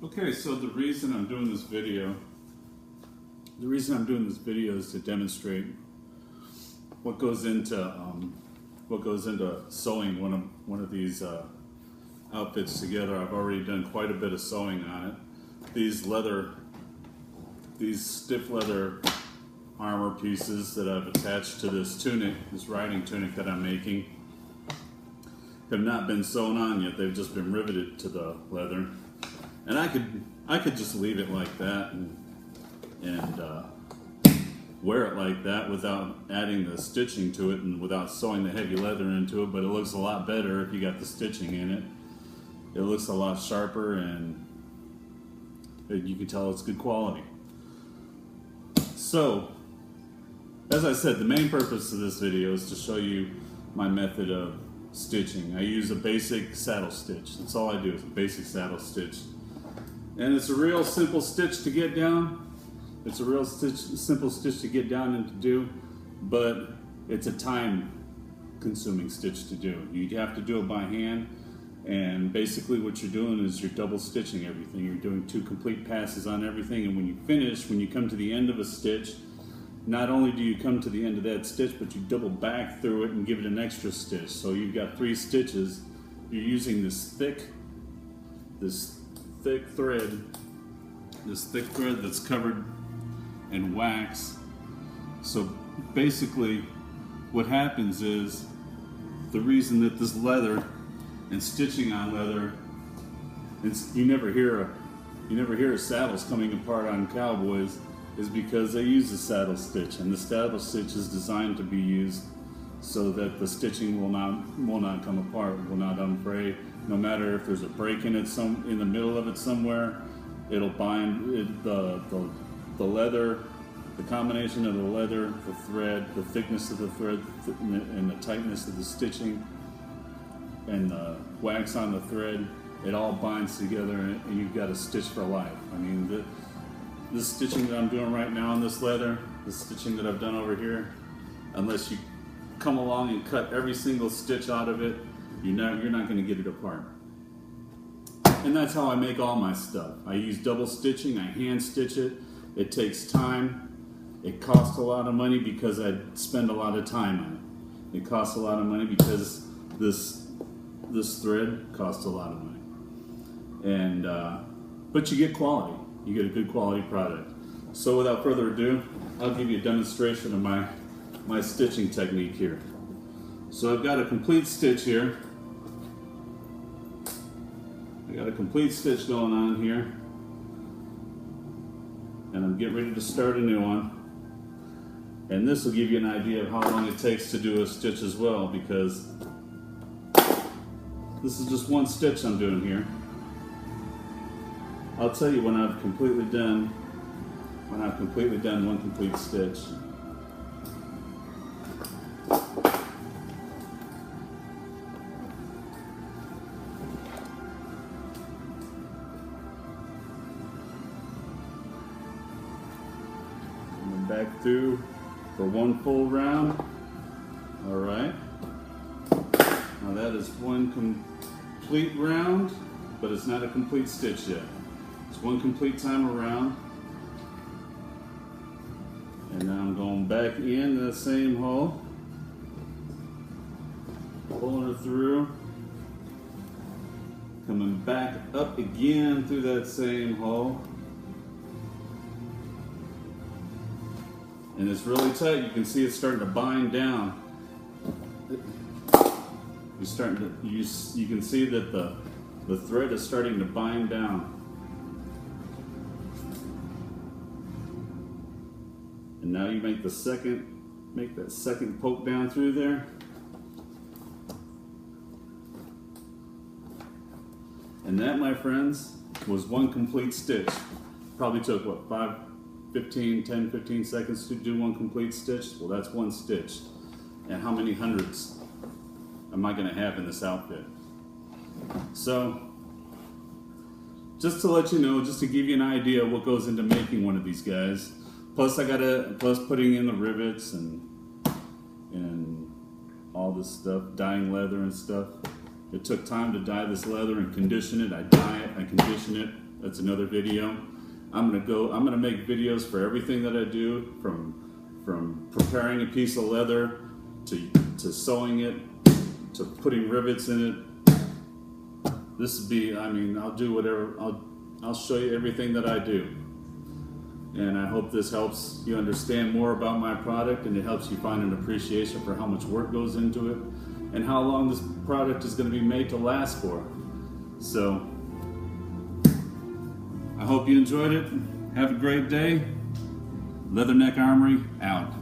Okay, so the reason I'm doing this video is to demonstrate what goes into sewing one of these outfits together. I've already done quite a bit of sewing on it. These stiff leather armor pieces that I've attached to this tunic, this riding tunic that I'm making, have not been sewn on yet. They've just been riveted to the leather. And I could just leave it like that and wear it like that without adding the stitching to it and without sewing the heavy leather into it, but it looks a lot better if you got the stitching in it. It looks a lot sharper and you can tell it's good quality. So, as I said, the main purpose of this video is to show you my method of stitching. I use a basic saddle stitch. That's all I do, is a basic saddle stitch. And it's a real simple stitch to get down. It's a real simple stitch to get down and to do, but it's a time-consuming stitch to do. You have to do it by hand, and basically what you're doing is you're double stitching everything. You're doing 2 complete passes on everything, and when you finish, when you come to the end of a stitch, not only do you come to the end of that stitch, but you double back through it and give it an extra stitch. So you've got 3 stitches. You're using this thick thread that's covered in wax. So basically what happens is, the reason that this leather and stitching on leather, you never hear saddles coming apart on cowboys, is because they use a saddle stitch, and the saddle stitch is designed to be used so that the stitching will not come apart, will not unfray. No matter if there's a break in it in the middle of it somewhere, it'll bind the leather, the combination of the leather, the thread, the thickness of the thread, and the tightness of the stitching, and the wax on the thread. It all binds together, and you've got a stitch for life. I mean, this stitching that I'm doing right now on this leather, the stitching that I've done over here, unless you come along and cut every single stitch out of it, you're not going to get it apart. And that's how I make all my stuff. I use double stitching. I hand stitch it. It takes time. It costs a lot of money because I spend a lot of time on it. It costs a lot of money because this thread costs a lot of money. And but you get quality. You get a good quality product. So without further ado, I'll give you a demonstration of my stitching technique here. So I've got a complete stitch here. I got a complete stitch going on here, and I'm getting ready to start a new one. And this will give you an idea of how long it takes to do a stitch as well, because this is just one stitch I'm doing here. I'll tell you when I've completely done one complete stitch. Back through for one full round. All right. Now that is one complete round, but it's not a complete stitch yet. It's one complete time around. And now I'm going back in the same hole, pulling it through, coming back up again through that same hole. And it's really tight. You can see it's starting to bind down. You can see that the thread is starting to bind down. And now you make that second poke down through there. And that, my friends, was one complete stitch. Probably took, what, 10, 15 seconds to do one complete stitch? Well, that's one stitch. And how many hundreds am I going to have in this outfit? So, just to let you know, just to give you an idea of what goes into making one of these guys. Plus putting in the rivets and all this stuff, dyeing leather and stuff. It took time to dye this leather and condition it. I dye it, I condition it, That's another video. I'm gonna make videos for everything that I do, from preparing a piece of leather to sewing it to putting rivets in it. This would be, I mean, I'll do whatever. I'll show you everything that I do. And I hope this helps you understand more about my product, and it helps you find an appreciation for how much work goes into it and how long this product is going to be made to last for. So I hope you enjoyed it. Have a great day. Leatherneck Armory out.